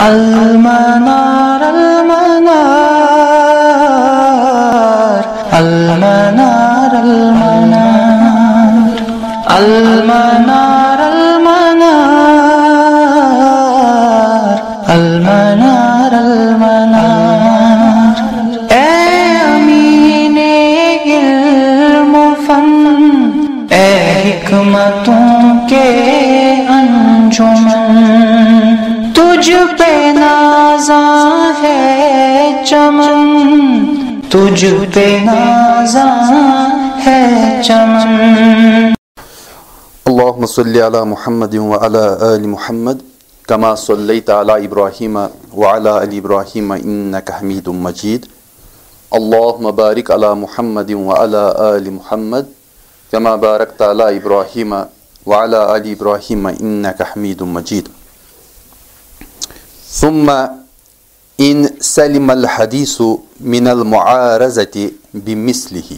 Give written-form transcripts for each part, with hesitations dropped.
المنار المنار المنار المنار المنار المنار المنار المنار اے امین علم و فن، اے حکمتوں کے انجمن، تجھ پہ نازاں ہے چمن، تجھ پہ نازاں ہے چمن۔ اللهم صل على محمد وعلى آل محمد كما صليت على إبراهيم وعلى آل إبراهيم إنك حميد مجيد. اللهم بارك على محمد وعلى آل محمد كما باركت على إبراهيم وعلى آل إبراهيم إنك حميد مجيد. ثم إن سلم الحديث من المعارضة بمثله.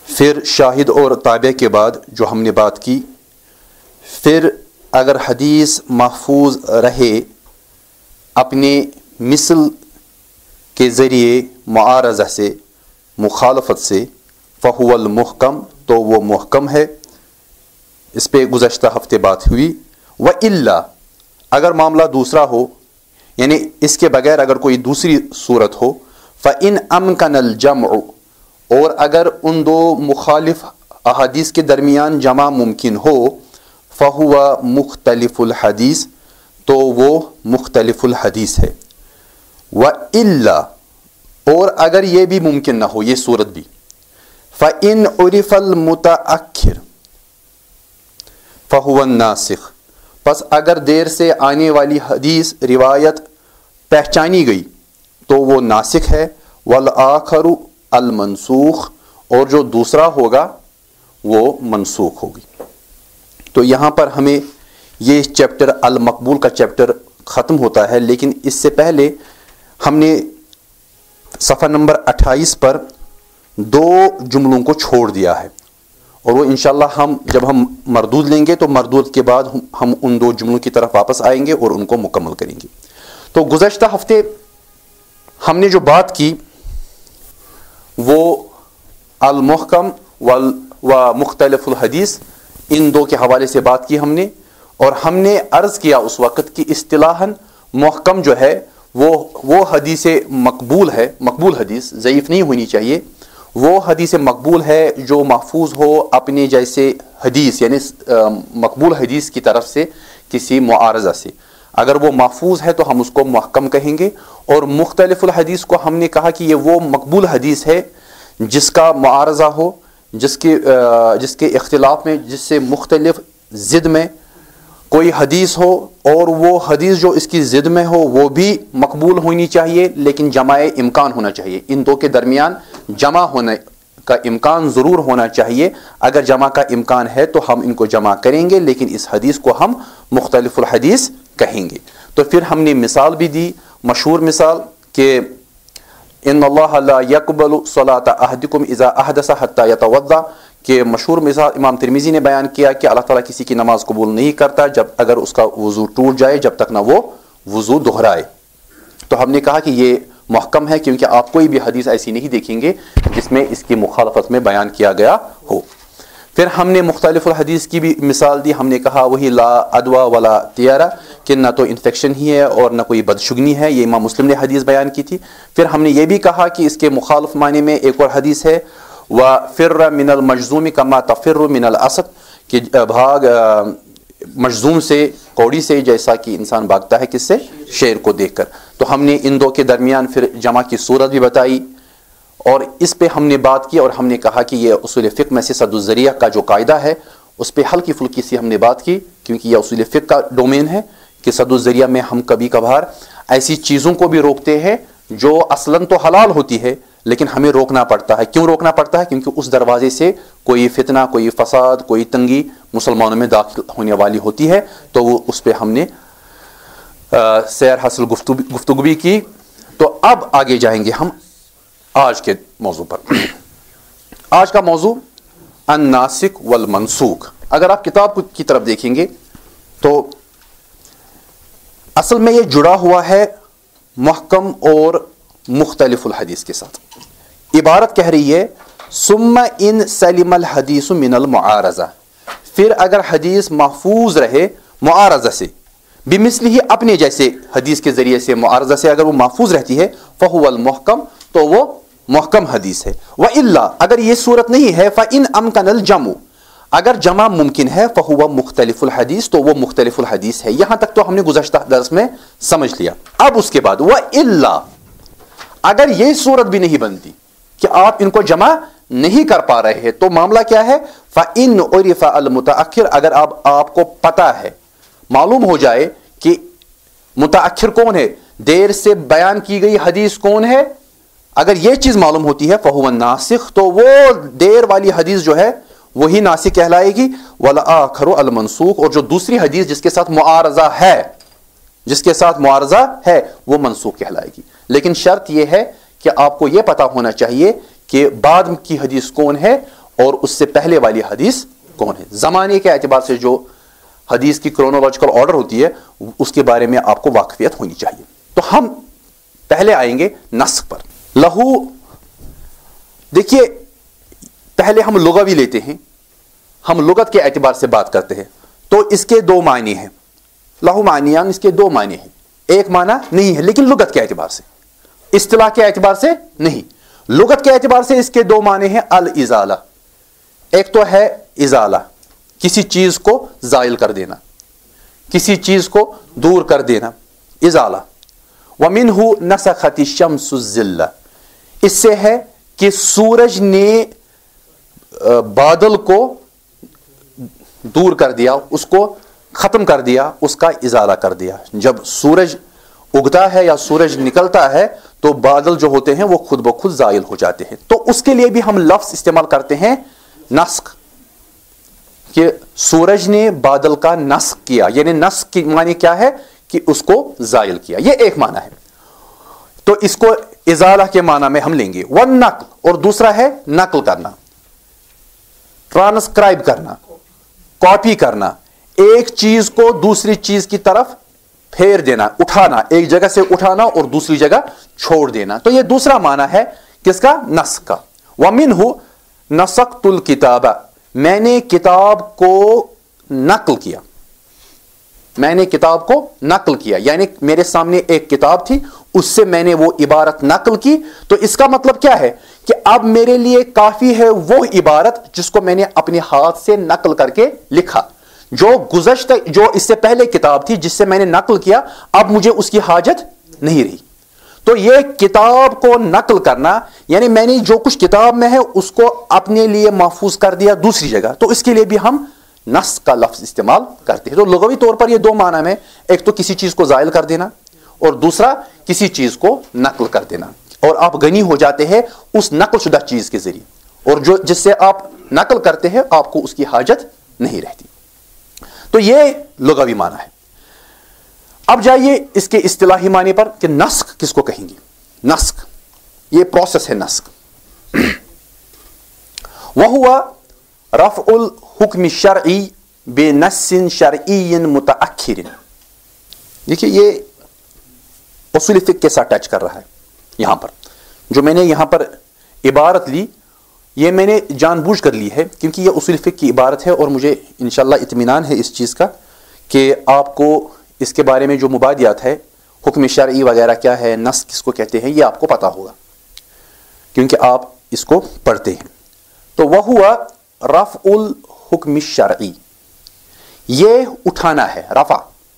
پھر شاہد اور تابع کے بعد جو ہم نے بات کی، پھر اگر حدیث محفوظ رہے اپنے مثل کے ذریعے معارضہ سے، مخالفت سے، فہو المحکم، تو وہ محکم ہے۔ اس پہ گزشتہ ہفتے بات ہوئی۔ وَإِلَّا، اگر معاملہ دوسرا ہو، یعنی اس کے بغیر اگر کوئی دوسری صورت ہو، فَإِنْ أَمْكَنَ الْجَمْعُ، اور اگر ان دو مخالف احادیث کے درمیان جمع ممکن ہو، فَهُوَ مختلف الحدیث، تو وہ مختلف الحدیث ہے۔ وَإِلَّا، اور اگر یہ بھی ممکن نہ ہو، یہ صورت بھی، فَإِنْ عُرِفَ الْمُتَأَخِّرُ فَهُوَ النَّاسِخُ، پس اگر دیر سے آنے والی حدیث روایت پہچانی گئی تو وہ ناسخ ہے۔ وَالْآخَرُ المنسوخ، اور جو دوسرا ہوگا وہ منسوخ ہوگی۔ تو یہاں پر ہمیں یہ چیپٹر المقبول کا چیپٹر ختم ہوتا ہے، لیکن اس سے پہلے ہم نے صفحہ نمبر 28 پر دو جملوں کو چھوڑ دیا ہے، اور وہ انشاءاللہ جب ہم مردود لیں گے تو مردود کے بعد ہم ان دو جملوں کی طرف واپس آئیں گے اور ان کو مکمل کریں گے۔ تو گزشتہ ہفتے ہم نے جو بات کی وہ المحکم و مختلف الحدیث، ان دو کے حوالے سے بات کی ہم نے، اور ہم نے عرض کیا اس وقت کی اصطلاحاً محکم جو ہے وہ حدیث مقبول ہے، مقبول حدیث، ضعیف نہیں ہونی چاہیے، وہ حدیث مقبول ہے جو محفوظ ہو اپنے جیسے حدیث، یعنی مقبول حدیث کی طرف سے کسی معارضہ سے۔ اگر وہ محفوظ ہے تو ہم اس کو محکم کہیں گے، اور مختلف الحدیث کو ہم نے کہا کہ یہ وہ مقبول حدیث ہے جس کا معارضہ ہو، جس کے اختلاف میں، جس سے مختلف ضد میں کوئی حدیث ہو، اور وہ حدیث جو اس کی ضد میں ہو وہ بھی مقبول ہونی چاہیے، لیکن جمع امکان ہونا چاہیے، ان دو کے درمیان جمع ہونے کا امکان ضرور ہونا چاہیے۔ اگر جمع کا امکان ہے تو ہم ان کو جمع کریں گے، لیکن اس حدیث کو ہم مختلف الحدیث کہیں گے۔ تو پھر ہم نے مثال بھی دی، مشہور مثال کہ ان اللہ لا یقبل صلاۃ احدکم اذا احدث حتی یتوضا، کہ مشہور مثال امام ترمذی نے بیان کیا کہ اللہ تعالیٰ کسی کی نماز قبول نہیں کرتا اگر اس کا وضو ٹوٹ جائے، جب تک نہ وہ وضو دہرائے۔ تو ہم نے کہا کہ یہ محکم ہے، کیونکہ آپ کوئی بھی حدیث ایسی نہیں دیکھیں گے جس میں اس کی مخالفت میں بیان کیا گیا ہو۔ پھر ہم نے مختلف الحدیث کی بھی مثال دی، ہم نے کہا وہی لا ادوا ولا طیارہ، کہ نہ تو انفیکشن ہی ہے اور نہ کوئی بدشگنی ہے، یہ امام مسلم نے حدیث بیان کی تھی۔ پھر ہم نے یہ بھی کہا کہ اس کے مخالف معنی میں ایک اور حدیث ہے وَفِرَّ مِنَ الْمَجْزُومِ كَمَا تَفِرُّ مِنَ الْأَسَدِ، کہ بھاگ مجزوم سے، کوڑی سے، جیسا کہ انسان بھاگتا ہے کس سے؟ شیر کو دیکھ کر۔ تو ہم نے ان دو کے درمیان پھر جمع کی صورت بھی بتائی، اور اس پہ ہم نے بات کی، اور ہم نے کہا کہ یہ اصول فقہ میں سے سد الذریعہ کا جو قاعدہ ہے اس پہ ہلکی پھلکی سی ہم نے بات کی، کیونکہ یہ اصول فقہ کا ڈومین ہے کہ سد الذریعہ میں ہم کبھی کبھار ایسی چیزوں کو بھی روکتے ہیں جو اصلاً تو حلال ہوتی ہے لیکن ہمیں روکنا پڑتا ہے۔ کیوں روکنا پڑتا ہے؟ کیونکہ اس دروازے سے کوئی فتنہ، کوئی فساد، کوئی تنگی مسلمانوں میں داخل ہونے والی ہوتی ہے، تو وہ اس پہ ہم نے سیر حاصل گفتگو بھی کی۔ تو اب آگے جائیں گے ہم آج کے موضوع پر۔ آج کا موضوع الناسخ والمنسوخ۔ اگر آپ کتاب کی طرف دیکھیں گے تو اصل میں یہ جڑا ہوا ہے محکم اور مختلف الحدیث کے ساتھ. عبارت کہہ رہی ہے ثم ان سلم الحدیث من المعارضہ، پھر اگر حدیث محفوظ رہے معارضہ سے، بمثلہ ہی اپنے جیسے حدیث کے ذریعے سے معارضہ سے اگر وہ محفوظ رہتی ہے فہو المحکم، تو وہ محکم حدیث ہے. وَإِلَّا اگر یہ صورت نہیں ہے فَإِنْ أَمْكَنَ الْجَمْعُ اگر جمع ممکن ہے فہو مختلف الحدیث، تو وہ مختلف الحدیث ہے. یہاں تک تو ہم نے گزشتہ درس میں سمجھ لیا. اب اس کے بعد وَإِلَّا اگر یہ صورت بھی نہیں بنتی کہ آپ ان کو جمع نہیں کر پا رہے ہیں، تو معاملہ کیا ہے؟ فَإِنْ عُرِفَ الْمُتَأَخِّرُ اگر اب آپ کو پتہ ہے، معلوم ہو جائے کہ متأخر کون ہے، دیر سے بیان کی گئی حدیث کون ہے، اگر یہ چیز معلوم ہوتی ہے فَهُوَ النَّاسِخُ تو وہ دیر والی حدیث جو ہے وہی ناسخ کہلائے گی. وَالْآخَرُ الْمَنْسُوخُ اور جو دوسری حدیث جس کے ساتھ معارضہ ہے وہ منسوخ کہلائے گی. لیکن شرط یہ ہے کہ آپ کو یہ پتا ہونا چاہیے کہ بعد کی حدیث کون ہے اور اس سے پہلے والی حدیث کون ہے. زمانے کے اعتبار سے جو حدیث کی کرونولوجیکل آرڈر ہوتی ہے اس کے بارے میں آپ کو واقفیت ہونی چاہیے. تو ہم پہلے آئیں گے نسخ پر. لہو دیکھیے پہلے ہم لغوی لیتے ہیں، ہم لغت کے اعتبار سے بات کرتے ہیں. تو اس کے دو معنی ہیں، لہو معنیان، اس کے دو معنی ہیں. ایک معنی نہیں ہے لیکن لغت کے اعتبار سے، اصطلاح کے اعتبار سے نہیں. لغت کے اعتبار سے اس کے دو معنی ہیں. الازالہ ایک تو ہے ازالہ، کسی چیز کو زائل کر دینا، کسی چیز کو دور کر دینا، ازالہ. وَمِنْهُ نَسَخَتِ الشَّمْسُ الظِّلَّ اس سے ہے کہ سورج نے بادل کو دور کر دیا، اس کو ختم کر دیا، اس کا ازالہ کر دیا. جب سورج اگتا ہے یا سورج نکلتا ہے تو بادل جو ہوتے ہیں وہ خود بخود زائل ہو جاتے ہیں. تو اس کے لیے بھی ہم لفظ استعمال کرتے ہیں نسخ، کہ سورج نے بادل کا نسخ کیا، یعنی نسخ کی معنی کیا ہے کہ اس کو زائل کیا. یہ ایک معنی ہے. تو اس کو ازالہ کے معنی میں ہم لیں گے. والنقل اور دوسرا ہے نقل کرنا، ٹرانسکرائب کرنا، کاپی کرنا، ایک چیز کو دوسری چیز کی طرف پھیر دینا، اٹھانا، ایک جگہ سے اٹھانا اور دوسری جگہ چھوڑ دینا. تو یہ دوسرا معنی ہے کس کا؟ نسخ کا. وَمِنْهُ نَسَخْتُ الْكِتَابَ میں نے کتاب کو نقل کیا، میں نے کتاب کو نقل کیا، یعنی میرے سامنے ایک کتاب تھی، اس سے میں نے وہ عبارت نقل کی. تو اس کا مطلب کیا ہے کہ اب میرے لیے کافی ہے وہ عبارت جس کو میں نے اپنے ہاتھ سے نقل کر کے لکھا. جو اس سے پہلے کتاب تھی جس سے میں نے نقل کیا، اب مجھے اس کی حاجت نہیں رہی. تو یہ کتاب کو نقل کرنا یعنی میں نے جو کچھ کتاب میں ہے اس کو اپنے لیے محفوظ کر دیا دوسری جگہ. تو اس کے لیے بھی ہم نسخ کا لفظ استعمال کرتے ہیں. تو لغوی طور پر یہ دو معنی میں، ایک تو کسی چیز کو زائل کر دینا اور دوسرا کسی چیز کو نقل کر دینا. اور آپ غنی ہو جاتے ہیں اس نقل شدہ چیز کے ذریعے، اور جو جس سے آپ نقل کرتے ہیں آپ کو اس کی حاجت نہیں رہتی. تو یہ لغوی معنی ہے. اب جائیے اس کے اصطلاحی معنی پر کہ نسخ کس کو کہیں گے. نسخ یہ پروسیس ہے نسخ. وَهُوَ رَفْعُ الْحُكْمِ الشَّرْعِي بِنَصٍ شَرْعِيٍّ مُتَأَخِّرٍ. دیکھیے یہ اصول فقہ کے ساتھ ٹچ کر رہا ہے. یہاں پر جو میں نے یہاں پر عبارت لی یہ میں نے جان بوجھ کر لی ہے کیونکہ یہ اصول فقہ کی عبارت ہے اور مجھے انشاءاللہ اطمینان ہے اس چیز کا کہ آپ کو اس کے بارے میں جو مبادیات ہے، حکم شرعی وغیرہ کیا ہے، نسخ کس کو کہتے ہیں، یہ آپ کو پتا ہوگا کیونکہ آپ اس کو پڑھتے ہیں. تو وَهُوَ رَفْعُ الْحُكْمِ الشَّرْعِي یہ اٹھانا ہے، رفع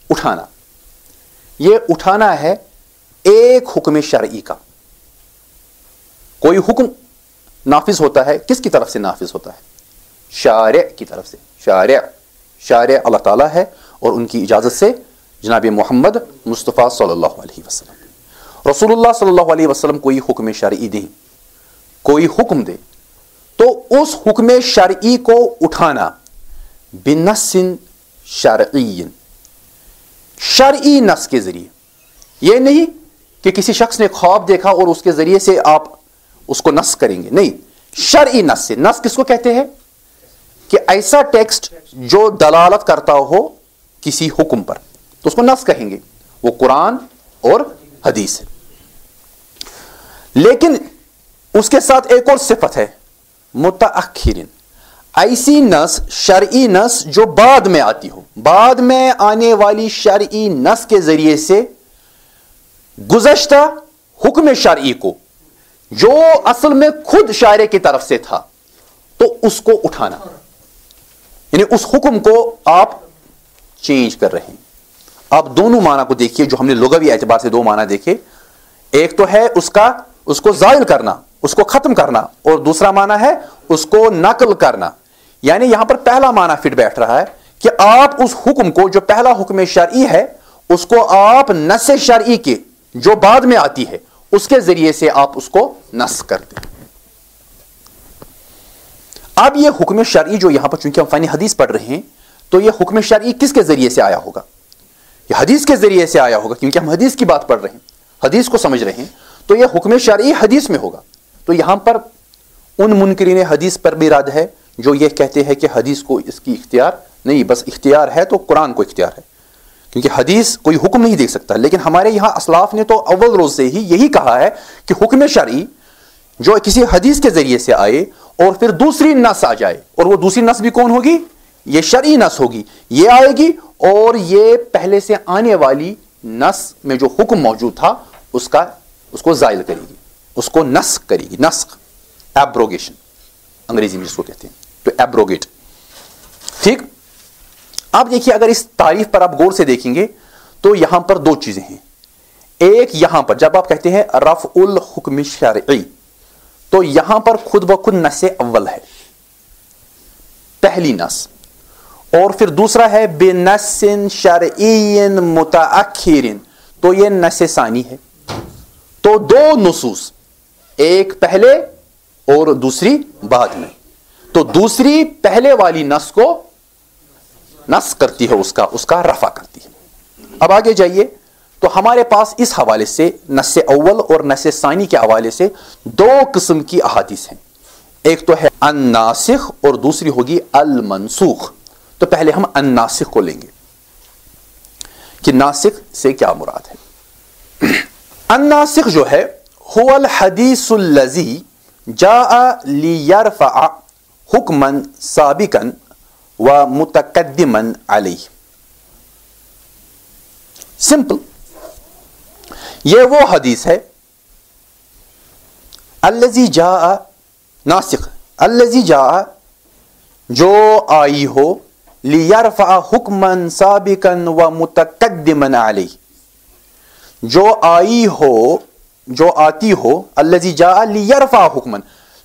اٹھانا، یہ اٹھانا ہے ایک حکم شرعی کا. کوئی حکم نافذ ہوتا ہے، کس کی طرف سے نافذ ہوتا ہے؟ شارع کی طرف سے. شارع اللہ تعالیٰ ہے اور ان کی اجازت سے جناب محمد مصطفیٰ صلی اللہ علیہ وسلم، رسول اللہ صلی اللہ علیہ وسلم کوئی حکم شرعی دیں، کوئی حکم دے تو اس حکم شرعی کو اٹھانا بنص شرعی، شرعی نص کے ذریعے. یہ نہیں کہ کسی شخص نے خواب دیکھا اور اس کے ذریعے سے آپ اس کو نص کریں گے، نہیں، شرعی نص سے. نص کس کو کہتے ہیں؟ کہ ایسا ٹیکسٹ جو دلالت کرتا ہو کسی حکم پر تو اس کو نص کہیں گے. وہ قرآن اور حدیث ہے. لیکن اس کے ساتھ ایک اور صفت ہے متأخرین، ایسی نص، شرعی نص جو بعد میں آتی ہو، بعد میں آنے والی شرعی نص کے ذریعے سے گزشتہ حکم شرعی کو جو اصل میں خود شاعر کی طرف سے تھا تو اس کو اٹھانا، یعنی اس حکم کو آپ چینج کر رہے ہیں. آپ دونوں معنی کو دیکھیے جو ہم نے لغوی اعتبار سے دو معنی دیکھے. ایک تو ہے اس کو زائل کرنا، اس کو ختم کرنا، اور دوسرا معنی ہے اس کو نقل کرنا. یعنی یہاں پر پہلا معنی فٹ بیٹھ رہا ہے کہ آپ اس حکم کو جو پہلا حکم شرعی ہے اس کو آپ نص شرعی کے جو بعد میں آتی ہے اس کے ذریعے سے آپ اس کو نص کر دیں. اب یہ حکم شرعی جو یہاں پر چونکہ ہم فن حدیث پڑھ رہے ہیں تو یہ حکم شرعی کس کے ذریعے سے آیا ہوگا؟ یہ حدیث کے ذریعے سے آیا ہوگا، کیونکہ ہم حدیث کی بات پڑھ رہے ہیں، حدیث کو سمجھ رہے ہیں، تو یہ حکم شرعی حدیث میں ہوگا. تو یہاں پر ان منکرین حدیث پر بھی رد ہے جو یہ کہتے ہیں کہ حدیث کو اس کی اختیار نہیں، بس اختیار ہے تو قرآن کو اختیار ہے، کیونکہ حدیث کوئی حکم نہیں دے سکتا. لیکن ہمارے یہاں اسلاف نے تو اول روز سے ہی یہی کہا ہے کہ حکم شرعی جو کسی حدیث کے ذریعے سے آئے اور پھر دوسری نص آ جائے، اور وہ دوسری نص بھی کون ہوگی؟ یہ شرعی نص ہوگی، یہ آئے گی اور یہ پہلے سے آنے والی نص میں جو حکم موجود تھا اس کو زائل کرے گی، اس کو نسخ کرے گی. نسخ، ایبروگیشن انگریزی میں جس کو کہتے ہیں، تو ایبروگیٹ. ٹھیک. اب دیکھیے اگر اس تعریف پر آپ غور سے دیکھیں گے تو یہاں پر دو چیزیں ہیں. ایک یہاں پر جب آپ کہتے ہیں رفع الحکم شرعی تو یہاں پر خود بخود نص اول ہے، پہلی نص، اور پھر دوسرا ہے بنص شرعی متأخر، تو یہ نص ثانی ہے. تو دو نصوص، ایک پہلے اور دوسری بعد میں، تو دوسری پہلے والی نص کو نص کرتی ہے، اس کا رفع کرتی ہے. اب آگے جائیے تو ہمارے پاس اس حوالے سے نص اول اور نص ثانی کے حوالے سے دو قسم کی احادیث ہیں. ایک تو ہے الناسخ اور دوسری ہوگی المنسوخ. تو پہلے ہم الناسخ کو لیں گے کہ ناسخ سے کیا مراد ہے. الناسخ جو ہے هو الحدیث الذی جاء لیرفع حکما سابقا ومتقدما علیہ. سمپل، یہ وہ حدیث ہے الذی جاء، ناسخ الذی جاء جو آئی ہو، لیرفع حکما سابقا ومتقدما علیہ، جو آئی ہو، جو آتی ہو، الذی جاء لیرفع حکما،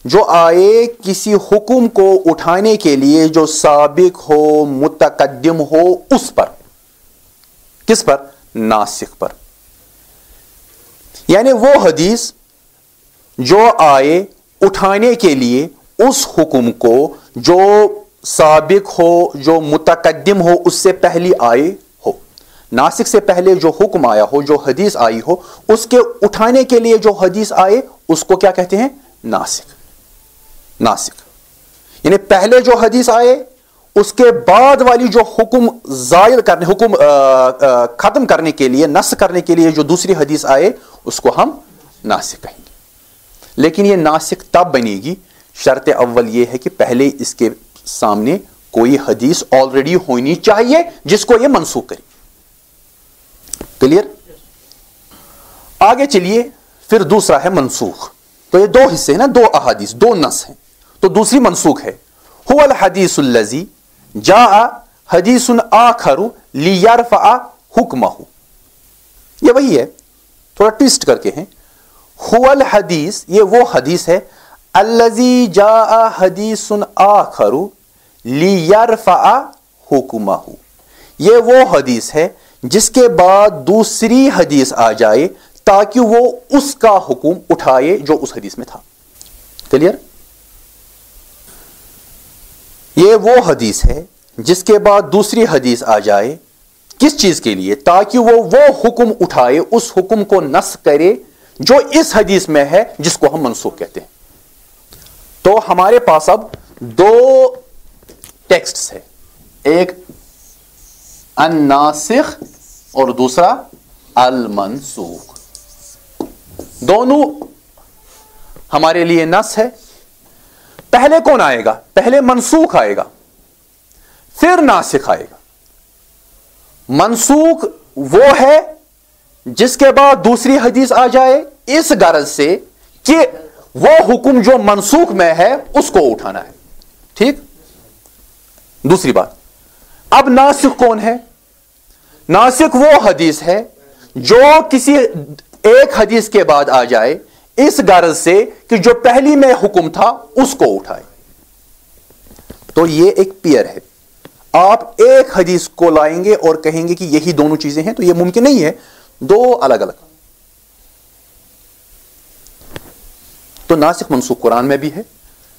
جو آئے کسی حکم کو اٹھانے کے لیے جو سابق ہو، متقدم ہو اس پر. کس پر؟ ناسخ پر. یعنی وہ حدیث جو آئے اٹھانے کے لیے اس حکم کو جو سابق ہو، جو متقدم ہو، اس سے پہلی آئے ہو. ناسخ سے پہلے جو حکم آیا ہو، جو حدیث آئی ہو، اس کے اٹھانے کے لیے جو حدیث آئے اس کو کیا کہتے ہیں؟ ناسخ. ناسخ یعنی پہلے جو حدیث آئے اس کے بعد والی جو حکم زائل کرنے، حکم ختم کرنے کے لیے، نسخ کرنے کے لیے جو دوسری حدیث آئے اس کو ہم ناسخ کہیں گے. لیکن یہ ناسخ تب بنے گی، شرط اول یہ ہے کہ پہلے اس کے سامنے کوئی حدیث آلریڈی ہونی چاہیے جس کو یہ منسوخ کرے. کلیئر؟ آگے چلیے، پھر دوسرا ہے منسوخ. تو یہ دو حصے ہیں نا، دو احادیث، دو نص ہیں. تو دوسری منسوخ ہے هو الحدیث الذی جاء حدیث آخر لیرفع حکمہ. یہ وہی ہے، تھوڑا ٹویسٹ کر کے ہیں. هو الحدیث، یہ وہ حدیث ہے، الذی جاء حدیث آخر لیرفع حکمہ، یہ وہ حدیث ہے جس کے بعد دوسری حدیث آ جائے تاکہ وہ اس کا حکم اٹھائے جو اس حدیث میں تھا. کلیئر؟ یہ وہ حدیث ہے جس کے بعد دوسری حدیث آ جائے، کس چیز کے لیے؟ تاکہ وہ حکم اٹھائے، اس حکم کو نسخ کرے جو اس حدیث میں ہے جس کو ہم منسوخ کہتے ہیں. تو ہمارے پاس اب دو ٹیکسٹس ہے، ایک الناسخ اور دوسرا المنسوخ. دونوں ہمارے لیے نص ہے. پہلے کون آئے گا؟ پہلے منسوخ آئے گا پھر ناسخ آئے گا. منسوخ وہ ہے جس کے بعد دوسری حدیث آ جائے اس غرض سے کہ وہ حکم جو منسوخ میں ہے اس کو اٹھانا ہے. ٹھیک. دوسری بات، اب ناسخ کون ہے؟ ناسخ وہ حدیث ہے جو کسی ایک حدیث کے بعد آ جائے اس غرض سے کہ جو پہلی میں حکم تھا اس کو اٹھائے. تو یہ ایک پیئر ہے. آپ ایک حدیث کو لائیں گے اور کہیں گے کہ یہی دونوں چیزیں ہیں، تو یہ ممکن نہیں ہے. دو الگ الگ. تو ناسخ منسوخ قرآن میں بھی ہے،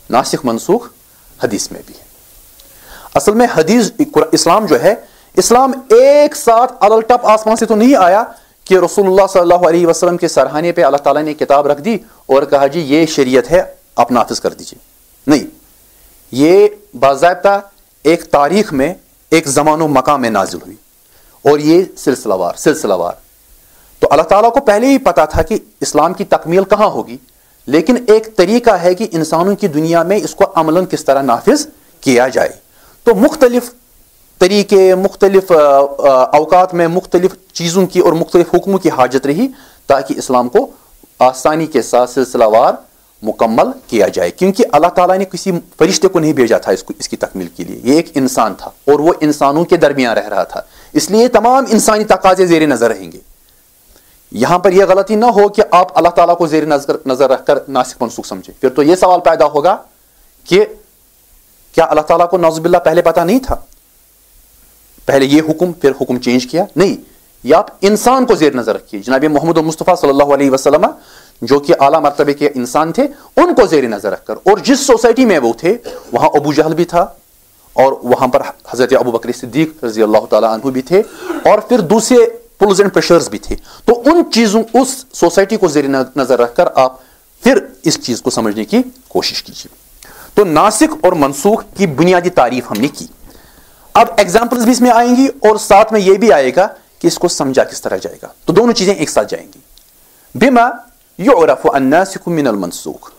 ناسخ منسوخ حدیث میں بھی ہے. اصل میں حدیث اسلام جو ہے، اسلام ایک ساتھ الٹپ آسمان سے تو نہیں آیا کہ رسول اللہ صلی اللہ علیہ وسلم کے سرحانے پہ اللہ تعالیٰ نے کتاب رکھ دی اور کہا جی یہ شریعت ہے آپ نافذ کر دیجیے. نہیں، یہ باضابطہ ایک تاریخ میں ایک زمان و مقام میں نازل ہوئی اور یہ سلسلہ وار. تو اللہ تعالیٰ کو پہلے ہی پتا تھا کہ اسلام کی تکمیل کہاں ہوگی، لیکن ایک طریقہ ہے کہ انسانوں کی دنیا میں اس کو عملاً کس طرح نافذ کیا جائے. تو مختلف طریقے، مختلف اوقات میں مختلف چیزوں کی اور مختلف حکموں کی حاجت رہی تاکہ اسلام کو آسانی کے ساتھ سلسلہ وار مکمل کیا جائے. کیونکہ اللہ تعالیٰ نے کسی فرشتے کو نہیں بھیجا تھا اس کی تکمیل کے لیے. یہ ایک انسان تھا اور وہ انسانوں کے درمیان رہ رہا تھا، اس لیے تمام انسانی تقاضے زیر نظر رہیں گے. یہاں پر یہ غلطی نہ ہو کہ آپ اللہ تعالیٰ کو زیر نظر رکھ کر ناسخ منسوخ سمجھیں. پھر تو یہ سوال پیدا ہوگا کہ کیا اللہ تعالیٰ کو نعوذ باللہ پہلے پتا نہیں تھا؟ پہلے یہ حکم پھر حکم چینج کیا؟ نہیں، یہ آپ انسان کو زیر نظر رکھیے. جناب محمد مصطفیٰ صلی اللہ علیہ وسلم جو کہ اعلیٰ مرتبے کے انسان تھے، ان کو زیر نظر رکھ کر، اور جس سوسائٹی میں وہ تھے وہاں ابو جہل بھی تھا اور وہاں پر حضرت ابو بکر صدیق رضی اللہ تعالیٰ عنہ بھی تھے اور پھر دوسرے پلز اینڈ پریشرز بھی تھے. تو ان چیزوں، اس سوسائٹی کو زیر نظر رکھ کر آپ پھر اس چیز کو سمجھنے کی کوشش کیجیے. تو ناسخ اور منسوخ کی بنیادی تعریف ہم نے کی. اب ایگزامپلز بھی اس میں آئیں گی اور ساتھ میں یہ بھی آئے گا کہ اس کو سمجھا کس طرح جائے گا. تو دونوں چیزیں ایک ساتھ جائیں گی. بما یعرف الناسخ من المنسوخ،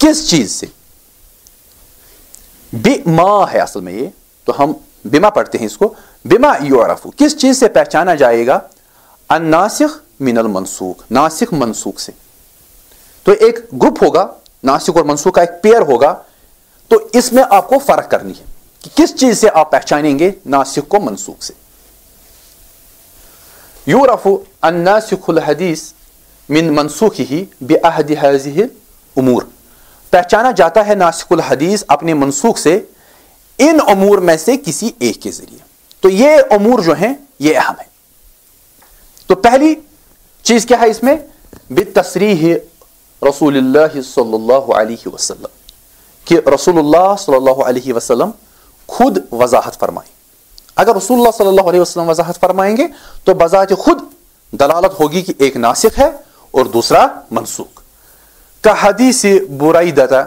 کس چیز سے؟ بما ہے اصل میں یہ، تو ہم بما پڑھتے ہیں اس کو. بما یعرف، کس چیز سے پہچانا جائے گا؟ الناسخ من المنسوخ، ناسخ منسوخ سے. تو ایک گروپ ہوگا، ناسخ اور منسوخ کا ایک پیئر ہوگا. تو اس میں آپ کو فرق کرنی ہے کہ کس چیز سے آپ پہچانیں گے ناسخ کو منسوخ سے. یعرف الناسخ الحدیث من منسوخہ بأحد هذه الامور، پہچانا جاتا ہے ناسخ الحدیث اپنے منسوخ سے ان امور میں سے کسی ایک کے ذریعے. تو یہ امور جو ہیں یہ اہم ہے. تو پہلی چیز کیا ہے اس میں؟ بالتصریح رسول اللہ صلی اللہ علیہ وسلم، کہ رسول اللہ صلی اللہ علیہ وسلم خود وضاحت فرمائیں. اگر رسول اللہ صلی اللہ علیہ وسلم وضاحت فرمائیں گے تو بذات خود دلالت ہوگی کہ ایک ناسخ ہے اور دوسرا منسوخ. کا حدیث برائدہ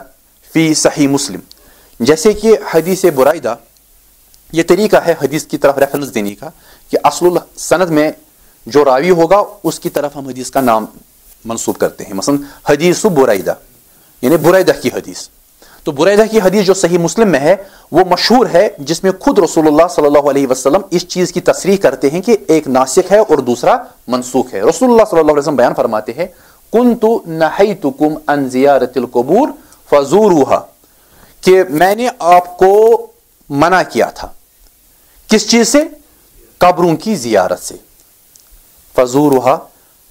فی صحیح مسلم، جیسے کہ حدیث برائدہ، یہ طریقہ ہے حدیث کی طرف ریفرنس دینے کا کہ اصل سند میں جو راوی ہوگا اس کی طرف ہم حدیث کا نام منسوب کرتے ہیں. مثلا حدیث برائدہ یعنی برائدہ کی حدیث. تو برائدہ کی حدیث جو صحیح مسلم میں ہے وہ مشہور ہے، جس میں خود رسول اللہ صلی اللہ علیہ وسلم اس چیز کی تصریح کرتے ہیں کہ ایک ناسخ ہے اور دوسرا منسوخ ہے. رسول اللہ صلی اللہ علیہ وسلم بیان فرماتے ہیں کنت نہیتکم عن زیارت القبور فزوروها، کہ میں نے آپ کو منع کیا تھا کس چیز سے؟ قبروں کی زیارت سے. فزوروها،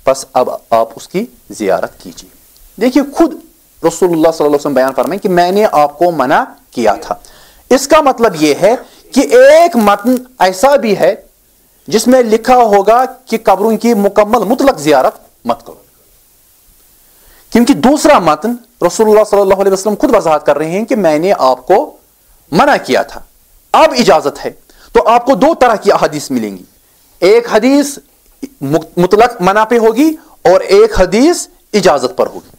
پس اب آپ اس کی زیارت کیجیے. دیکھیے خود رسول اللہ صلی اللہ علیہ وسلم بیان فرمائیں کہ میں نے آپ کو منع کیا تھا. اس کا مطلب یہ ہے کہ ایک متن ایسا بھی ہے جس میں لکھا ہوگا کہ قبروں کی مکمل مطلق زیارت مت کرو، کیونکہ دوسرا متن رسول اللہ صلی اللہ علیہ وسلم خود وضاحت کر رہے ہیں کہ میں نے آپ کو منع کیا تھا، اب اجازت ہے. تو آپ کو دو طرح کی احادیث ملیں گی، ایک حدیث مطلق منع پہ ہوگی اور ایک حدیث اجازت پر ہوگی.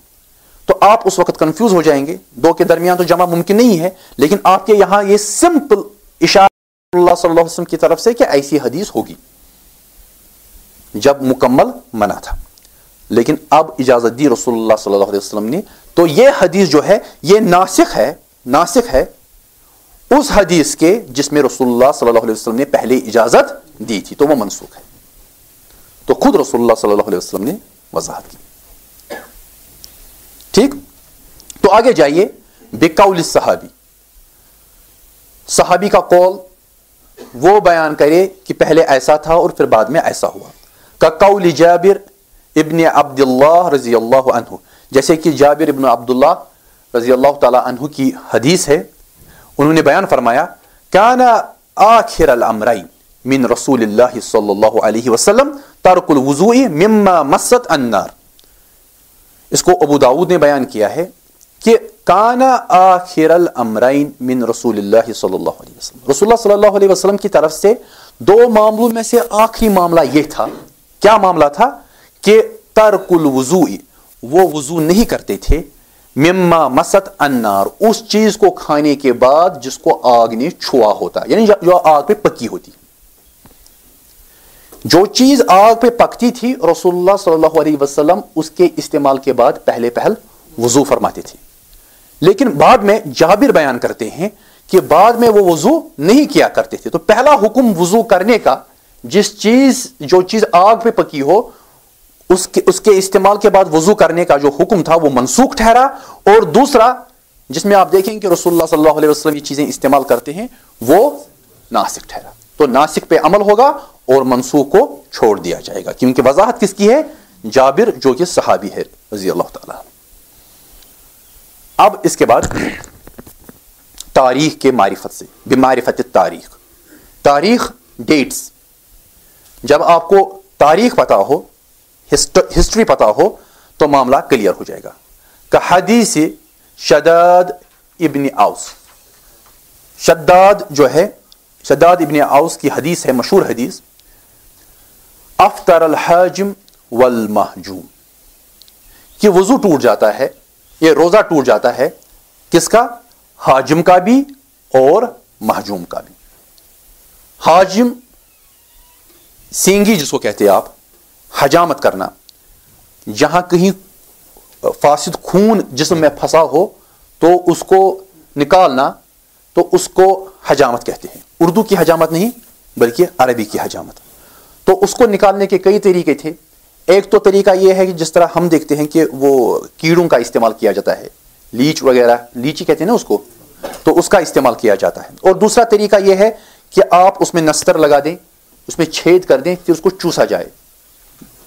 تو آپ اس وقت کنفیوز ہو جائیں گے. دو کے درمیان تو جمع ممکن نہیں ہے، لیکن آپ کے یہاں یہ سمپل اشارہ اللہ صلی اللہ علیہ وسلم کی طرف سے کہ ایسی حدیث ہوگی. جب مکمل منع تھا، لیکن اب اجازت دی رسول اللہ صلی اللہ علیہ وسلم نے، تو یہ حدیث جو ہے یہ ناسخ ہے اس حدیث کے جس میں رسول اللہ صلی اللہ علیہ وسلم نے پہلے اجازت دی تھی، تو وہ منسوخ ہے۔ تو خود رسول اللہ صلی اللہ علیہ وسلم نے وضاحت کی۔ ٹھیک، تو آگے جائیے، بقول الصحابی، صحابی کا قول وہ بیان کرے کہ پہلے ایسا تھا اور پھر بعد میں ایسا ہوا۔ کقول جابر ابن عبداللہ رضی اللہ عنہ، جیسے کہ جابر ابن عبداللہ رضی اللہ تعالی عنہ کی حدیث ہے، انہوں نے بیان فرمایا کان آخر الامرین من رسول اللہ صلی اللہ علیہ وسلم ترک الوضوء مما مست النار۔ اس کو ابو داود نے بیان کیا ہے کہ کان آخر الامرین من رسول اللہ صلی اللہ علیہ وسلم، رسول اللہ صلی اللہ علیہ وسلم کی طرف سے دو معاملوں میں سے آخری معاملہ یہ تھا، کیا معاملہ تھا؟ کہ ترک الوضوء، وہ وضو نہیں کرتے تھے، مما مست النار، اس چیز کو کھانے کے بعد جس کو آگ نے چھوا ہوتا، یعنی جو آگ پہ پکی ہوتی، جو چیز آگ پہ پکتی تھی رسول اللہ صلی اللہ علیہ وسلم اس کے استعمال کے بعد پہلے وضو فرماتے تھے۔ لیکن بعد میں جابر بیان کرتے ہیں کہ بعد میں وہ وضو نہیں کیا کرتے تھے۔ تو پہلا حکم وضو کرنے کا، جو چیز آگ پہ پکی ہو اس کے استعمال کے بعد وضو کرنے کا جو حکم تھا وہ منسوخ ٹھہرا، اور دوسرا جس میں آپ دیکھیں کہ رسول اللہ صلی اللہ علیہ وسلم یہ چیزیں استعمال کرتے ہیں وہ ناسخ ٹھہرا۔ تو ناسخ پہ عمل ہوگا اور منسوخ کو چھوڑ دیا جائے گا، کیونکہ وضاحت کس کی ہے؟ جابر جو کہ صحابی ہے رضی اللہ تعالی۔ اب اس کے بعد تاریخ کے معرفت سے، بمعرفت التاریخ، تاریخ ڈیٹس، جب آپ کو تاریخ پتا ہو، ہسٹری پتا ہو تو معاملہ کلیئر ہو جائے گا۔ کہ حدیث شداد ابن اوس، شداد جو ہے، شداد ابن اوس کی حدیث ہے، مشہور حدیث، افطر الحاجم والمحجوم، کہ وضو ٹوٹ جاتا ہے، یہ روزہ ٹوٹ جاتا ہے، کس کا؟ حاجم کا بھی اور محجوم کا بھی۔ حاجم سینگی جس کو کہتے ہیں آپ، حجامت کرنا، جہاں کہیں فاسد خون جسم میں پھنسا ہو تو اس کو نکالنا، تو اس کو حجامت کہتے ہیں۔ اردو کی حجامت نہیں بلکہ عربی کی حجامت۔ تو اس کو نکالنے کے کئی طریقے تھے۔ ایک تو طریقہ یہ ہے کہ جس طرح ہم دیکھتے ہیں کہ وہ کیڑوں کا استعمال کیا جاتا ہے، لیچ وغیرہ، لیچی کہتے ہیں نا اس کو، تو اس کا استعمال کیا جاتا ہے۔ اور دوسرا طریقہ یہ ہے کہ آپ اس میں نستر لگا دیں، اس میں چھید کر دیں، پھر اس کو چوسا جائے،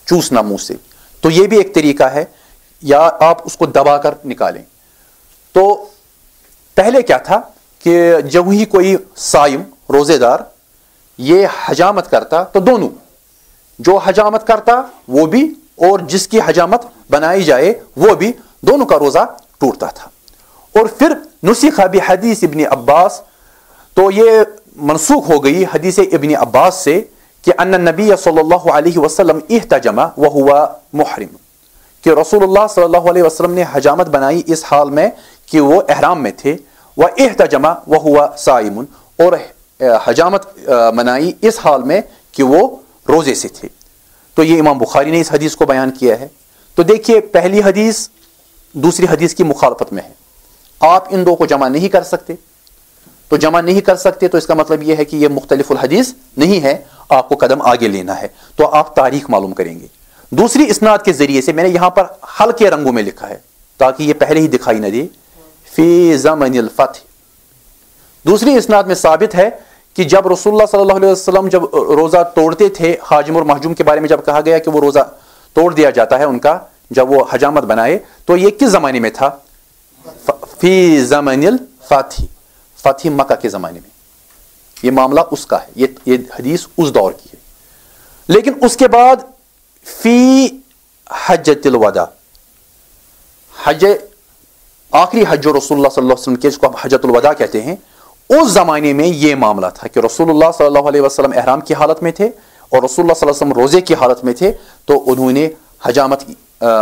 چوسنا منہ سے، تو یہ بھی ایک طریقہ ہے، یا آپ اس کو دبا کر نکالیں۔ تو پہلے کیا تھا کہ جب ہی کوئی صائم، روزے دار یہ حجامت کرتا تو دونوں، جو حجامت کرتا وہ بھی اور جس کی حجامت بنائی جائے وہ بھی، دونوں کا روزہ ٹوٹتا تھا۔ اور پھر نسخ بحدیث ابن عباس، تو یہ منسوخ ہو گئی حدیث ابن عباس سے کہ ان النبی صلی اللہ علیہ وسلم احتجم وہو محرم، کہ رسول اللہ صلی اللہ علیہ وسلم نے حجامت بنائی اس حال میں کہ وہ احرام میں تھے، واحتجم وہو صائم، اور حجامت بنائی اس حال میں کہ وہ روزے سے تھے۔ تو یہ امام بخاری نے اس حدیث کو بیان کیا ہے۔ تو دیکھیے پہلی حدیث دوسری حدیث کی مخالفت میں ہے، آپ ان دو کو جمع نہیں کر سکتے، تو جمع نہیں کر سکتے تو اس کا مطلب یہ ہے کہ یہ مختلف الحدیث نہیں ہے، آپ کو قدم آگے لینا ہے، تو آپ تاریخ معلوم کریں گے۔ دوسری اسناد کے ذریعے سے، میں نے یہاں پر ہلکے رنگوں میں لکھا ہے تاکہ یہ پہلے ہی دکھائی نہ دے، فی زمن الفتح، دوسری اسناد میں ثابت ہے کہ جب رسول اللہ صلی اللہ علیہ وسلم جب روزہ توڑتے تھے، حاجم اور محجوم کے بارے میں جب کہا گیا کہ وہ روزہ توڑ دیا جاتا ہے ان کا جب وہ حجامت بنائے، تو یہ کس زمانے میں تھا؟ فی زمن الفتح، فتح مکہ کے زمانے میں، یہ معاملہ اس کا ہے، یہ حدیث اس دور کی ہے۔ لیکن اس کے بعد فی حجۃ الوداع، حج آخری حج جو رسول اللہ صلی اللہ علیہ وسلم کے، جس کو ہم حجۃ الوداع کہتے ہیں، اس زمانے میں یہ معاملہ تھا کہ رسول اللہ صلی اللہ علیہ وسلم احرام کی حالت میں تھے اور رسول اللہ صلی اللہ علیہ وسلم روزے کی حالت میں تھے، تو انہوں نے حجامت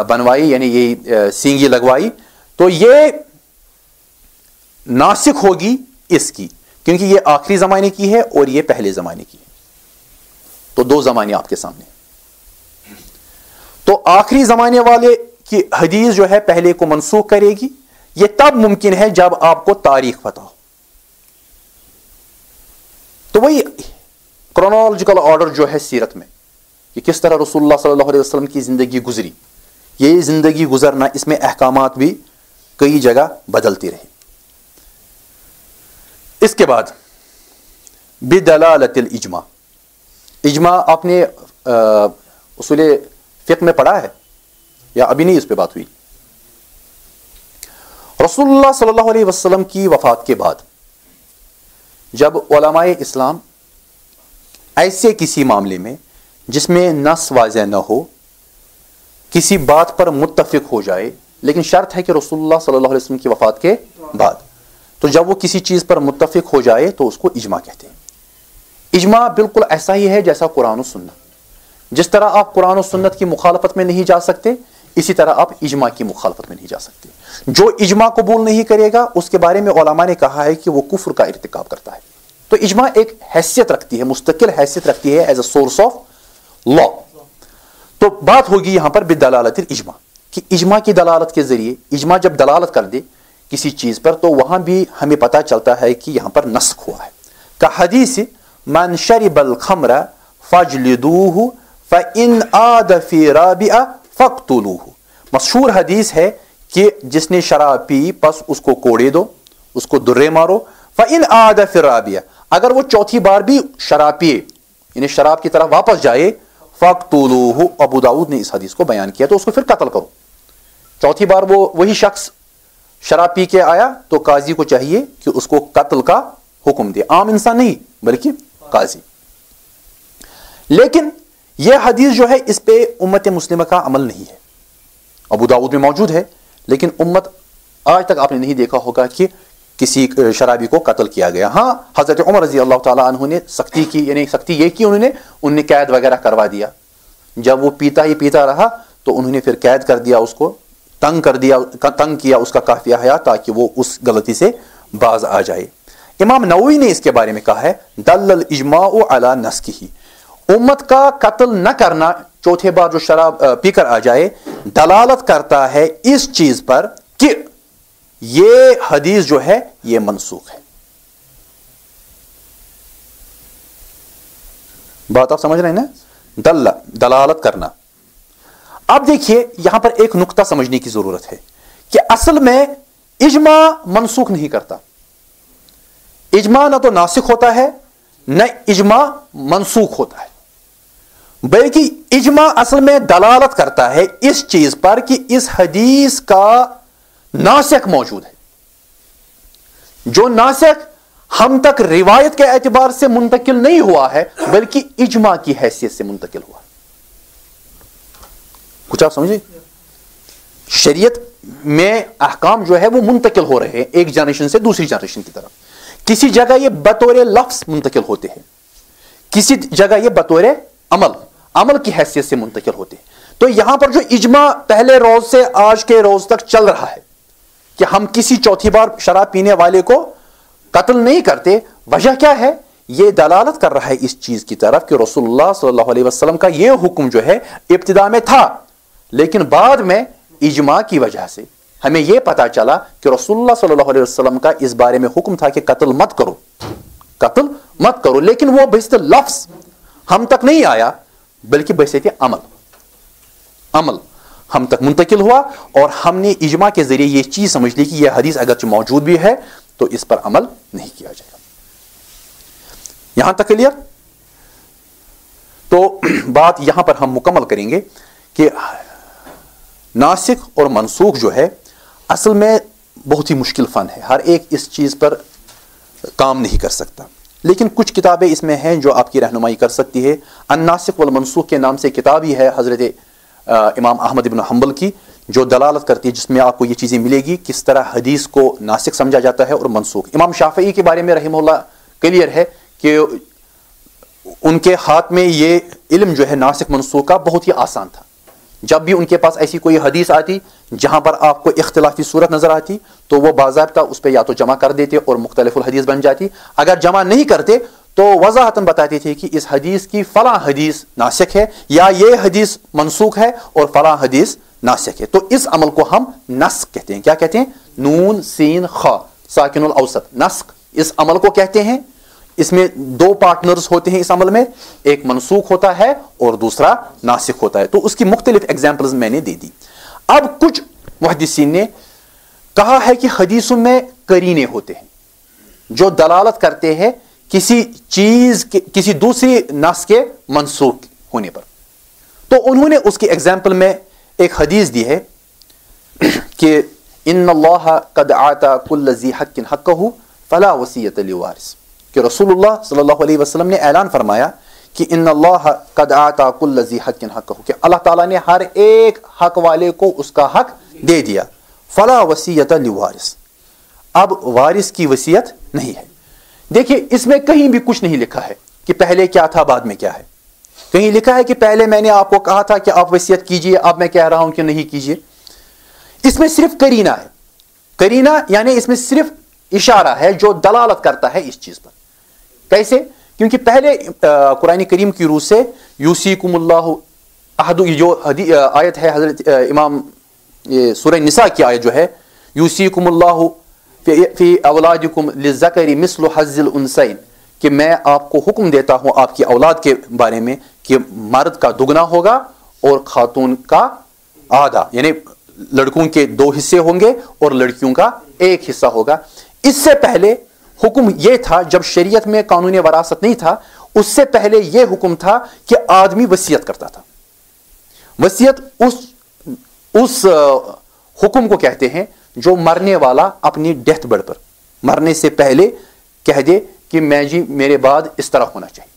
بنوائی، یعنی یہ سینگی لگوائی، تو یہ ناسخ ہوگی اس کی، کیونکہ یہ آخری زمانے کی ہے اور یہ پہلے زمانے کی ہے، تو دو زمانے آپ کے سامنے۔ آخری زمانے والے کی حدیث جو ہے پہلے کو منسوخ کرے گی، یہ تب ممکن ہے جب آپ کو تاریخ پتہ ہو. تو وہی کرونالوجیکل آرڈر جو ہے سیرت میں کہ کس طرح رسول اللہ صلی اللہ علیہ وسلم کی زندگی گزری، یہ زندگی گزرنا، اس میں احکامات بھی کئی جگہ بدلتی رہی. اس کے بعد بدلالت الاجماع. اجماع آپ نے اصول فقہ میں پڑھا ہے یا ابھی نہیں اس پہ بات ہوئی؟ رسول اللہ صلی اللہ علیہ وسلم کی وفات کے بعد جب علماء اسلام ایسے کسی معاملے میں جس میں نص واضح نہ ہو کسی بات پر متفق ہو جائے، لیکن شرط ہے کہ رسول اللہ صلی اللہ علیہ وسلم کی وفات کے بعد، تو جب وہ کسی چیز پر متفق ہو جائے تو اس کو اجماع کہتے ہیں. اجماع بالکل ایسا ہی ہے جیسا قرآن و سنت. جس طرح آپ قرآن و سنت کی مخالفت میں نہیں جا سکتے، اسی طرح آپ اجماع کی مخالفت میں نہیں جا سکتے. جو اجماع قبول نہیں کرے گا اس کے بارے میں علماء نے کہا ہے کہ وہ کفر کا ارتکاب کرتا ہے. تو اجماع ایک حیثیت رکھتی ہے، مستقل حیثیت رکھتی ہے as a source of law. تو بات ہوگی یہاں پر بدلالت الاجماع کہ اجماع کی دلالت کے ذریعے، اجماع جب دلالت کر دے کسی چیز پر تو وہاں بھی ہمیں پتہ چلتا ہے کہ یہاں پر نسخ ہوا ہے. کہ حدیث من شرب الخمر فاجلدوه فإن عاد في رابعہ فاقتلوه. مشہور حدیث ہے کہ جس نے شراب پی پس اس کو کوڑے دو، اس کو درے مارو. فإن عاد في رابعہ، اگر وہ چوتھی بار بھی شراب پیے یعنی شراب کی طرف واپس جائے، فاقتلوه، ابو داؤد نے اس حدیث کو بیان کیا، تو اس کو پھر قتل کرو. چوتھی بار وہ وہی شخص شراب پی کے آیا تو قاضی کو چاہیے کہ اس کو قتل کا حکم دے، عام انسان نہیں بلکہ قاضی. لیکن یہ حدیث جو ہے اس پہ امت مسلمہ کا عمل نہیں ہے. ابو داؤد میں موجود ہے لیکن امت آج تک آپ نے نہیں دیکھا ہوگا کہ کسی شرابی کو قتل کیا گیا. ہاں حضرت عمر رضی اللہ تعالیٰ عنہ نے سختی کی، یعنی سختی یہ کی انہوں نے قید وغیرہ کروا دیا. جب وہ پیتا ہی پیتا رہا تو انہوں نے پھر قید کر دیا، اس کو تنگ کیا اس کا کافی حیات تاکہ وہ اس غلطی سے باز آ جائے. امام نووی نے اس کے بارے میں کہا ہے دل الاجماع علی نسخہ، امت کا قتل نہ کرنا چوتھے بار جو شراب پی کر آ جائے دلالت کرتا ہے اس چیز پر کہ یہ حدیث جو ہے یہ منسوخ ہے. بات آپ سمجھ رہے ہیں نا؟ دلالت کرنا. اب دیکھیے یہاں پر ایک نقطہ سمجھنے کی ضرورت ہے کہ اصل میں اجماع منسوخ نہیں کرتا. اجماع نہ تو ناسخ ہوتا ہے نہ اجماع منسوخ ہوتا ہے، بلکہ اجماع اصل میں دلالت کرتا ہے اس چیز پر کہ اس حدیث کا ناسخ موجود ہے. جو ناسخ ہم تک روایت کے اعتبار سے منتقل نہیں ہوا ہے بلکہ اجماع کی حیثیت سے منتقل ہوا. کچھ آپ سمجھے؟ شریعت میں احکام جو ہے وہ منتقل ہو رہے ہیں ایک جنریشن سے دوسری جنریشن کی طرف. کسی جگہ یہ بطور لفظ منتقل ہوتے ہیں، کسی جگہ یہ بطور عمل کی حیثیت سے منتقل ہوتے ہیں. تو یہاں پر جو اجماع پہلے روز سے آج کے روز تک چل رہا ہے کہ ہم کسی چوتھی بار شراب پینے والے کو قتل نہیں کرتے، وجہ کیا ہے؟ یہ دلالت کر رہا ہے اس چیز کی طرف کہ رسول اللہ صلی اللہ علیہ وسلم کا یہ حکم جو ہے ابتدا میں تھا، لیکن بعد میں اجماع کی وجہ سے ہمیں یہ پتا چلا کہ رسول اللہ صلی اللہ علیہ وسلم کا اس بارے میں حکم تھا کہ قتل مت کرو، لیکن وہ بحث لفظ ہم تک نہیں آیا بلکہ بحث عمل ہم تک منتقل ہوا، اور ہم نے اجماع کے ذریعے یہ چیز سمجھ لی کہ یہ حدیث اگرچہ موجود بھی ہے تو اس پر عمل نہیں کیا جائے گا. یہاں تک کلیئر؟ تو بات یہاں پر ہم مکمل کریں گے کہ ناسخ اور منسوخ جو ہے اصل میں بہت ہی مشکل فن ہے، ہر ایک اس چیز پر کام نہیں کر سکتا. لیکن کچھ کتابیں اس میں ہیں جو آپ کی رہنمائی کر سکتی ہے. الناسخ والمنسوخ کے نام سے کتاب ہی ہے حضرت امام احمد بن حنبل کی، جو دلالت کرتی ہے، جس میں آپ کو یہ چیزیں ملے گی کس طرح حدیث کو ناسخ سمجھا جاتا ہے اور منسوخ. امام شافعی کے بارے میں رحمہ اللہ کلیئر ہے کہ ان کے ہاتھ میں یہ علم جو ہے ناسخ منسوخ کا بہت ہی آسان تھا. جب بھی ان کے پاس ایسی کوئی حدیث آتی جہاں پر آپ کو اختلافی صورت نظر آتی تو وہ باضابطہ اس پہ یا تو جمع کر دیتے اور مختلف الحدیث بن جاتی. اگر جمع نہیں کرتے تو وضاحتاً بتاتے تھے کہ اس حدیث کی فلاں حدیث ناسخ ہے یا یہ حدیث منسوخ ہے اور فلاں حدیث ناسخ ہے. تو اس عمل کو ہم نسخ کہتے ہیں. کیا کہتے ہیں؟ نون سین خا ساکن الاوسط، نسخ اس عمل کو کہتے ہیں. اس میں دو پارٹنرز ہوتے ہیں اس عمل میں، ایک منسوخ ہوتا ہے اور دوسرا ناسخ ہوتا ہے. تو اس کی مختلف ایگزامپلز میں نے دے دی. اب کچھ محدثین نے کہا ہے کہ حدیثوں میں قرینے ہوتے ہیں جو دلالت کرتے ہیں کسی چیز کے، کسی دوسری نص کے منسوخ ہونے پر. تو انہوں نے اس کی ایگزامپل میں ایک حدیث دی ہے کہ ان اللہ قد آتا کل ذی حق حقہ فلا وصیۃ لوارث، کہ رسول اللہ صلی اللہ علیہ وسلم نے اعلان فرمایا کہ ان اللہ قد آتا کل ذی حق حقہ، کہ اللہ تعالیٰ نے ہر ایک حق والے کو اس کا حق دے دیا. فلا وصیۃ لوارث، اب وارث کی وصیت نہیں ہے. دیکھیے اس میں کہیں بھی کچھ نہیں لکھا ہے کہ پہلے کیا تھا بعد میں کیا ہے. کہیں لکھا ہے کہ پہلے میں نے آپ کو کہا تھا کہ آپ وصیت کیجئے، اب میں کہہ رہا ہوں کہ نہیں کیجئے. اس میں صرف قرینہ ہے. قرینہ یعنی اس میں صرف اشارہ ہے جو دلالت کرتا ہے اس چیز پر. کیسے؟ کیونکہ پہلے قرآن کریم کی روح سے یوصیکم اللہ احد، جو آیت ہے حضرت امام سورہ نساء کی آیت جو ہے، یوصیکم اللہ فی اولادکم للذکر مثل حظ الانثیین، کہ میں آپ کو حکم دیتا ہوں آپ کی اولاد کے بارے میں کہ مرد کا دگنا ہوگا اور خاتون کا آدھا، یعنی لڑکوں کے 2 حصے ہوں گے اور لڑکیوں کا 1 حصہ ہوگا. اس سے پہلے حکم یہ تھا، جب شریعت میں قانون وراثت نہیں تھا، اس سے پہلے یہ حکم تھا کہ آدمی وصیت کرتا تھا. وصیت اس حکم کو کہتے ہیں جو مرنے والا اپنی ڈیتھ بیڈ پر مرنے سے پہلے کہہ دے کہ میں جی میرے بعد اس طرح ہونا چاہیے.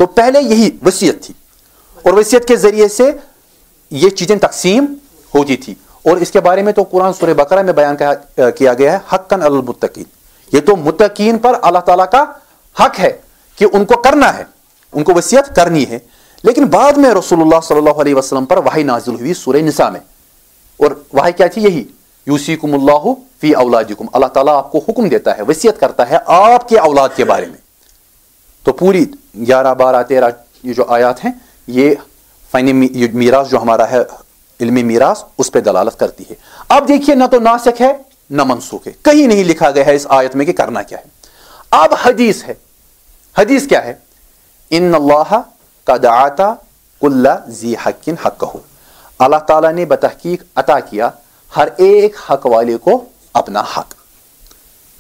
تو پہلے یہی وصیت تھی، اور وصیت کے ذریعے سے یہ چیزیں تقسیم ہوتی تھی. اور اس کے بارے میں تو قرآن سورہ بقرہ میں بیان کیا گیا ہے، حقاً علی المتقین، یہ تو متقین پر اللہ تعالیٰ کا حق ہے کہ ان کو کرنا ہے، ان کو وصیت کرنی ہے. لیکن بعد میں رسول اللہ صلی اللہ علیہ وسلم پر وحی نازل ہوئی سورہ نساء میں، اور وحی کیا تھی؟ یہی یوصیکم اللہ فی اولادکم، اللہ تعالیٰ آپ کو حکم دیتا ہے، وصیت کرتا ہے آپ کے اولاد کے بارے میں. تو پوری 11 12 13 یہ جو آیات ہیں یہ فن میراث جو ہمارا ہے، علم میراث، اس پہ دلالت کرتی ہے. اب دیکھیے نہ تو ناسخ ہے نہ منسوخ ہے، کہیں نہیں لکھا گیا ہے اس آیت میں کہ کرنا کیا ہے. اب حدیث ہے. حدیث کیا ہے؟ ان اللہ قد آتا کل ذی حق حقہ، اللہ تعالیٰ نے بتحقیق عطا کیا ہر ایک حق والے کو اپنا حق.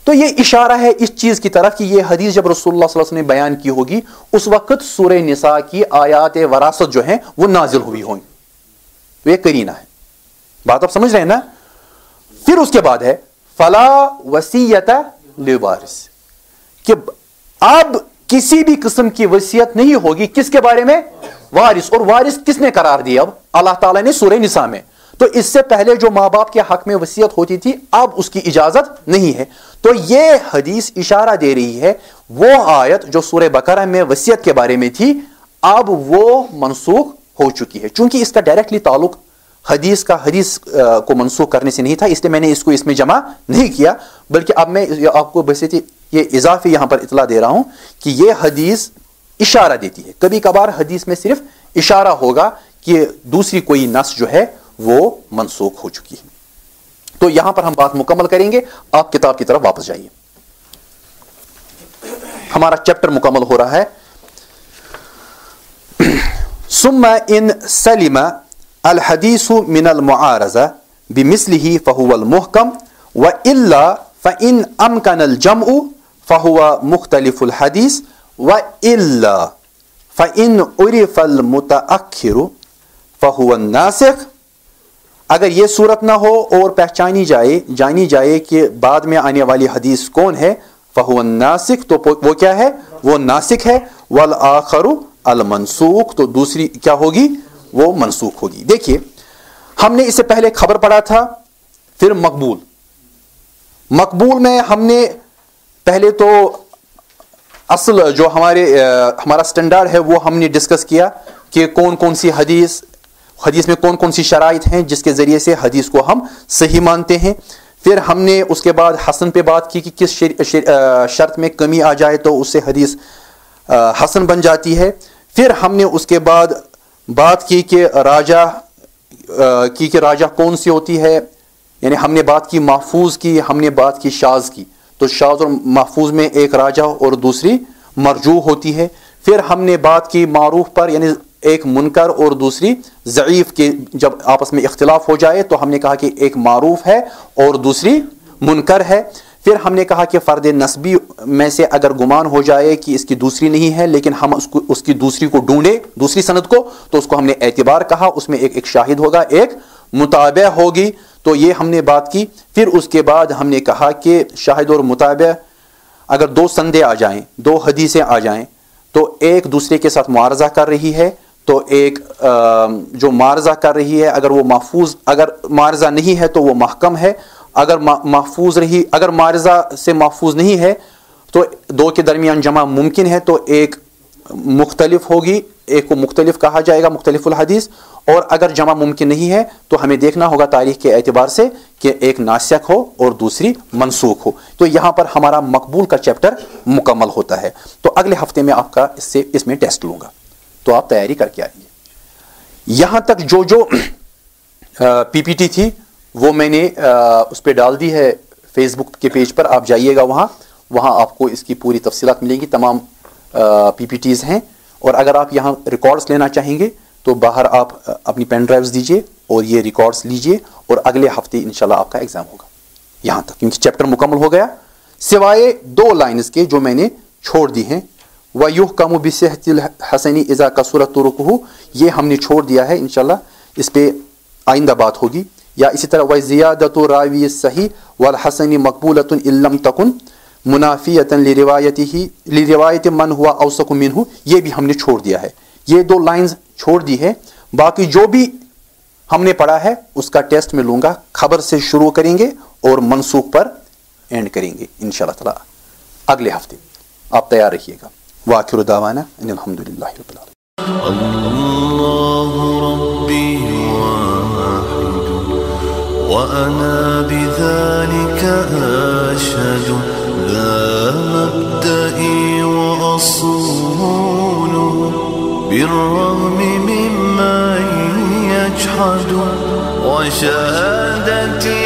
تو یہ اشارہ ہے اس چیز کی طرف کہ یہ حدیث جب رسول اللہ صلی اللہ علیہ وسلم نے بیان کی ہوگی اس وقت سورہ نساء کی آیات وراثت جو ہیں وہ نازل ہوئی ہوں گی. تو یہ قرینہ ہے. بات آپ سمجھ رہے ہیں نا؟ پھر اس کے بعد ہے فلا وصیۃ لوارث، کہ اب کسی بھی قسم کی وصیت نہیں ہوگی کس کے بارے میں؟ وارث. اور وارث کس نے قرار دیا؟ اب اللہ تعالیٰ نے سورہ نساء میں. تو اس سے پہلے جو ماں باپ کے حق میں وصیت ہوتی تھی اب اس کی اجازت نہیں ہے. تو یہ حدیث اشارہ دے رہی ہے وہ آیت جو سورہ بقرہ میں وصیت کے بارے میں تھی اب وہ منسوخ ہو چکی ہے. چونکہ اس کا ڈائریکٹلی تعلق حدیث کو منسوخ کرنے سے نہیں تھا، اس لیے میں نے اس کو اس میں جمع نہیں کیا، بلکہ اب میں آپ کو بس یہ اضافی یہاں پر اطلاع دے رہا ہوں کہ یہ حدیث اشارہ دیتی ہے. کبھی کبھار حدیث میں صرف اشارہ ہوگا کہ دوسری کوئی نص جو ہے وہ منسوخ ہو چکی ہے. تو یہاں پر ہم بات مکمل کریں گے. آپ کتاب کی طرف واپس جائیے. ہمارا چیپٹر مکمل ہو رہا ہے. ثم ان سلم الحدیث من المعارضہ بمثلہ فهو المحکم والا فان امکن الجمع فهو مختلف الحدیث والا فان عرف المتأخر فهو الناسخ. اگر یہ صورت نہ ہو اور جانی جائے کہ بعد میں آنے والی حدیث کون ہے، فهو الناسخ، تو وہ کیا ہے؟ وہ ناسخ ہے. والآخر المنسوخ، تو دوسری کیا ہوگی؟ وہ منسوخ ہوگی. دیکھیے ہم نے اس سے پہلے خبر پڑھا تھا، پھر مقبول میں ہم نے پہلے تو اصل جو ہمارا سٹینڈرڈ ہے وہ ہم نے ڈسکس کیا کہ کون کون سی حدیث میں کون کون سی شرائط ہیں جس کے ذریعے سے حدیث کو ہم صحیح مانتے ہیں. پھر ہم نے اس کے بعد حسن پہ بات کی کہ کس شرط میں کمی آ جائے تو اس سے حدیث حسن بن جاتی ہے. پھر ہم نے اس کے بعد بات کی کہ راجہ کون سی ہوتی ہے, یعنی ہم نے بات کی محفوظ کی, ہم نے بات کی شاذ کی. تو شاذ اور محفوظ میں ایک راجہ اور دوسری مرجوح ہوتی ہے. پھر ہم نے بات کی معروف پر, یعنی ایک منکر اور دوسری ضعیف کے جب آپس میں اختلاف ہو جائے تو ہم نے کہا کہ ایک معروف ہے اور دوسری منکر ہے. پھر ہم نے کہا کہ فرد نسبی میں سے اگر گمان ہو جائے کہ اس کی دوسری نہیں ہے لیکن ہم اس کی دوسری کو ڈھونڈے, دوسری سند کو, تو اس کو ہم نے اعتبار کہا, اس میں ایک شاہد ہوگا, ایک متابع ہوگی. تو یہ ہم نے بات کی. پھر اس کے بعد ہم نے کہا کہ شاہد اور متابع اگر دو سندیں آ جائیں, دو حدیثیں آ جائیں, تو ایک دوسرے کے ساتھ معارضہ کر رہی ہے, تو ایک جو معارضہ کر رہی ہے اگر وہ محفوظ, اگر معارضہ نہیں ہے تو وہ محکم ہے, اگر محفوظ رہی, اگر معارضہ سے محفوظ نہیں ہے تو دو کے درمیان جمع ممکن ہے, تو ایک مختلف ہوگی, ایک کو مختلف کہا جائے گا, مختلف الحدیث. اور اگر جمع ممکن نہیں ہے تو ہمیں دیکھنا ہوگا تاریخ کے اعتبار سے کہ ایک ناسخ ہو اور دوسری منسوخ ہو. تو یہاں پر ہمارا مقبول کا چیپٹر مکمل ہوتا ہے. تو اگلے ہفتے میں آپ کا اس میں ٹیسٹ لوں گا, تو آپ تیاری کر کے آئیے. یہاں تک جو پی پی ٹی تھی وہ میں نے اس پہ ڈال دی ہے فیس بک کے پیج پر, آپ جائیے گا وہاں آپ کو اس کی پوری تفصیلات ملیں گی, تمام پی پی ٹیز ہیں. اور اگر آپ یہاں ریکارڈز لینا چاہیں گے تو باہر آپ اپنی پین ڈرائیوز دیجئے اور یہ ریکارڈز لیجئے, اور اگلے ہفتے انشاءاللہ آپ کا ایگزام ہوگا. یہاں تک کیونکہ چیپٹر مکمل ہو گیا سوائے 2 لائنز کے جو میں نے چھوڑ دی ہیں. وَيُحْكَمُ بِصِحَّةِ الْحَسَنِ إِذَا كَثُرَتْ طُرُقُهُ, یہ ہم نے چھوڑ دیا ہے, انشاءاللہ اس پہ آئندہ بات ہوگی. یا اسی طرح وَزِيَادَةُ رَاوِيِ الصَّحِيحِ وَالْحَسَنِ مَقْبُولَةٌ إِن لَّمْ تَكُن مُنَافِيَةً لِرِوَایَةِ مَنْ هُوَ أَوْثَقُ مِنْهُ, یہ بھی ہم نے چھوڑ دیا ہے. یہ 2 لائنز چھوڑ دی ہے. باقی جو بھی ہم نے پڑھا ہے اس کا ٹیسٹ میں لوں گا. خبر سے شروع کریں گے اور منسوخ پر اینڈ کریں گے انشاءاللہ تعالی اگلے ہفتے. آپ تیار رہیے گا. وآخر دعوانا ان الحمدللہ رب العالمین. وأنا بذلك أشهد لا مبدئي وأصول بالرغم ممن يجحد وشهادتي